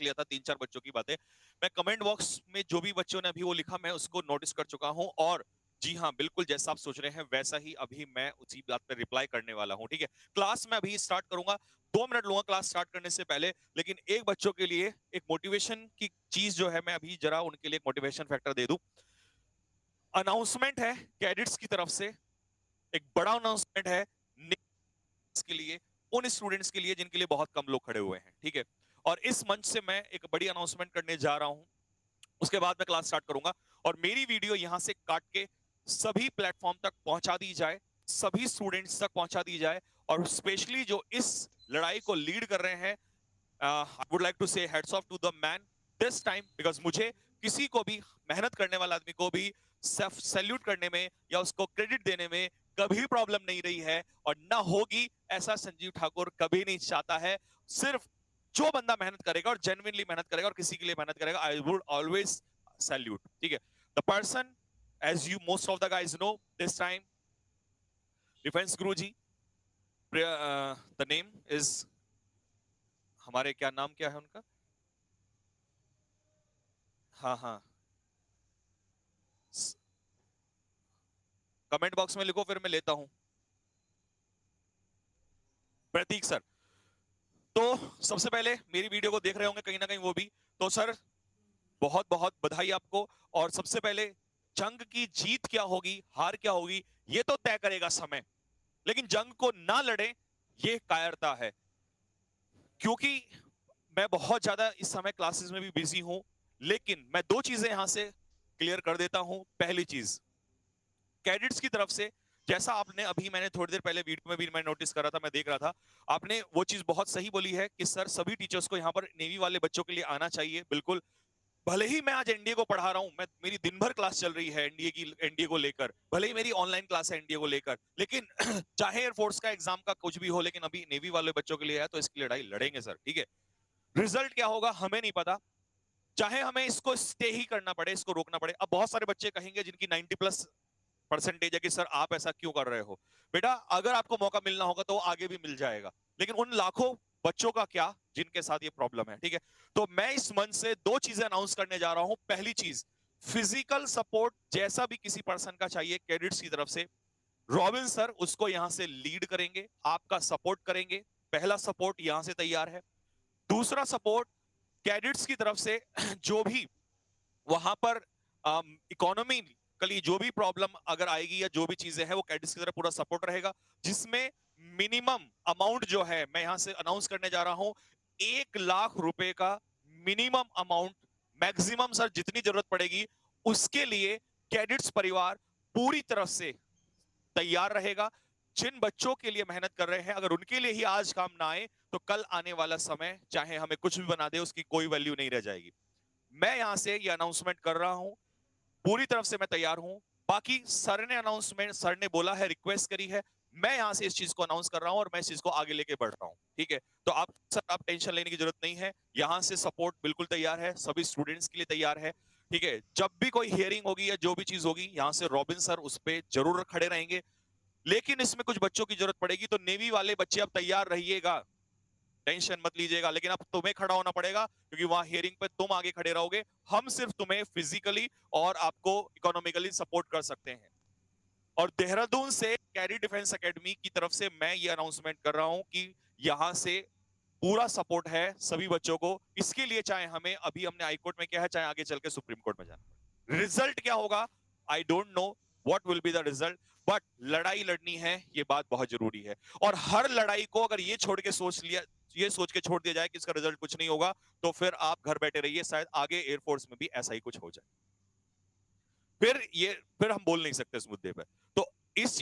लिया था 3-4 बच्चों की बातें। मैं कमेंट बॉक्स में जो भी बच्चों ने अभी वो लिखा मैं उसको नोटिस कर चुका हूं, और जी हाँ, बिल्कुल जैसा आप सोच रहे हैं वैसा ही अभी मैं उसी बात पे रिप्लाई करने वाला हूं। ठीक है, क्लास में अभी स्टार्ट करूंगा, 2 मिनट लूंगा क्लास स्टार्ट करने से पहले, लेकिन एक बच्चों के लिए एक मोटिवेशन की चीज जो है मैं अभी जरा उनके लिए मोटिवेशन फैक्टर दे दूं। अनाउंसमेंट है कैडेट्स की तरफ से, एक बड़ा अनाउंसमेंट है के लिए, उन स्टूडेंट्स के लिए जिनके लिए बहुत कम लोग खड़े हुए हैं। ठीक है, और इस मंच से मैं एक बड़ी अनाउंसमेंट करने जा रहा हूं, उसके बाद मैं क्लास स्टार्ट करूंगा, और मेरी वीडियो यहां से काट के सभी प्लेटफॉर्म तक पहुंचा दी जाए, सभी स्टूडेंट्स तक पहुंचा दी जाए, और स्पेशली जो इस लड़ाई को लीड कर रहे हैं, I would like to say heads off to the man this time, because मुझे किसी को भी, मेहनत करने वाला आदमी को भी सैल्यूट करने में या उसको क्रेडिट देने में कभी प्रॉब्लम नहीं रही है, और ना होगी, ऐसा संजीव ठाकुर कभी नहीं चाहता है। सिर्फ जो बंदा मेहनत करेगा और जेन्युइनली मेहनत करेगा और किसी के लिए मेहनत करेगा, आई वुड ऑलवेज सैल्यूट। ठीक है, the person, as you most of the guys know, this time defence Guru ji, the name is, हमारे क्या नाम क्या है उनका, हाँ हाँ, कमेंट बॉक्स में लिखो फिर मैं लेता हूं, प्रतीक सर। तो सबसे पहले मेरी वीडियो को देख रहे होंगे कहीं ना कहीं वो भी, तो सर बहुत बहुत बधाई आपको। और सबसे पहले, जंग की जीत क्या होगी, हार क्या होगी, ये तो तय करेगा समय, लेकिन जंग को ना लड़े ये कायरता है। क्योंकि मैं बहुत ज्यादा इस समय क्लासेस में भी बिजी हूं, लेकिन मैं दो चीजें यहां से क्लियर कर देता हूं। पहली चीज, कैडेट्स की तरफ से, जैसा आपने अभी, मैंने थोड़ी देर पहले वीडियो में भी मैं नोटिस कर रहा था, मैं देख रहा था, आपने वो चीज बहुत सही बोली है कि सर सभी टीचर्स को यहाँ पर नेवी वाले बच्चों के लिए आना चाहिए। बिल्कुल, भले ही मैं आज एनडीए को पढ़ा रहा हूं, मैं, मेरी दिन भर क्लास चल रही है एनडीए को लेकर, भले ही मेरी ऑनलाइन क्लास है एनडीए को लेकर, लेकिन चाहे एयरफोर्स का एग्जाम का कुछ भी हो, लेकिन अभी नेवी वाले बच्चों के लिए है तो इसकी लड़ाई लड़ेंगे सर। ठीक है, रिजल्ट क्या होगा हमें नहीं पता, चाहे हमें इसको स्टे ही करना पड़े, इसको रोकना पड़े। अब बहुत सारे बच्चे कहेंगे जिनकी 90+ परसेंटेज है कि सर आप ऐसा क्यों कर रहे हो। बेटा, अगर आपको मौका मिलना होगा तो आगे भी मिल जाएगा, लेकिन उन लाखों बच्चों का क्या जिनके साथ ये प्रॉब्लम है। ठीक है, तो मैं इस मंच से दो चीजें अनाउंस करने जा रहा हूं। पहली चीज, फिजिकल सपोर्ट जैसा भी किसी पर्सन का चाहिए कैडेट्स की तरफ से, रॉबिन सर उसको यहां से लीड करेंगे, आपका सपोर्ट करेंगे। पहला सपोर्ट यहां से तैयार है। दूसरा सपोर्ट, कैडेट्स की तरफ से जो भी वहां पर इकोनॉमी के लिए जो भी प्रॉब्लम अगर आएगी या जो भी चीजें हैं, वो कैडेट्स की तरफ पूरा सपोर्ट रहेगा, जिसमें मिनिमम अमाउंट जो है मैं यहां से अनाउंस करने जा रहा हूं, 1 लाख रुपए का मिनिमम अमाउंट, मैक्सिमम सर जितनी जरूरत पड़ेगी उसके लिए कैडेट्स परिवार पूरी तरफ से तैयार रहेगा। जिन बच्चों के लिए मेहनत कर रहे हैं, अगर उनके लिए ही आज काम ना आए तो कल आने वाला समय चाहे हमें कुछ भी बना दे, उसकी कोई वैल्यू नहीं रह जाएगी। मैं यहां से ये अनाउंसमेंट कर रहा हूं, पूरी तरफ से मैं तैयार हूं। बाकी सर ने अनाउंसमेंट, सर ने बोला है, रिक्वेस्ट करी है, मैं यहां से इस चीज को अनाउंस कर रहा हूं और मैं इस चीज को आगे लेके बढ़ रहा हूं। ठीक है, तो आप सर, आप टेंशन लेने की जरूरत नहीं है, यहां से सपोर्ट बिल्कुल तैयार है, सभी स्टूडेंट्स के लिए तैयार है। ठीक है, जब भी कोई हियरिंग होगी या जो भी चीज होगी, यहां से रॉबिन सर उस पर जरूर खड़े रहेंगे। लेकिन इसमें कुछ बच्चों की जरूरत पड़ेगी, तो नेवी वाले बच्चे अब तैयार रहिएगा, टेंशन मत लीजिएगा, लेकिन अब तुम्हें खड़ा होना पड़ेगा, क्योंकि वहां हियरिंग पे तुम आगे खड़े रहोगे, हम सिर्फ तुम्हें फिजिकली और आपको इकोनॉमिकली सपोर्ट कर सकते हैं। और देहरादून से कैरी डिफेंस एकेडमी की तरफ से मैं ये अनाउंसमेंट कर रहा हूं कि यहां से पूरा सपोर्ट है सभी बच्चों को, इसके लिए चाहे हमें, अभी हमने हाईकोर्ट में किया है, चाहे आगे चल के सुप्रीम कोर्ट में जाना पड़े। रिजल्ट क्या होगा, I don't know what will be the result, but लड़ाई लड़नी है, ये बात बहुत जरूरी है। और हर लड़ाई को अगर ये छोड़ के सोच लिया, ये सोच के छोड़ दिया जाए कि इसका रिजल्ट कुछ नहीं होगा, तो फिर आप घर बैठे रहिए, शायद आगे एयरफोर्स में भी ऐसा ही कुछ हो जाए, फिर हम बोल नहीं सकते इस मुद्दे पर। तो इस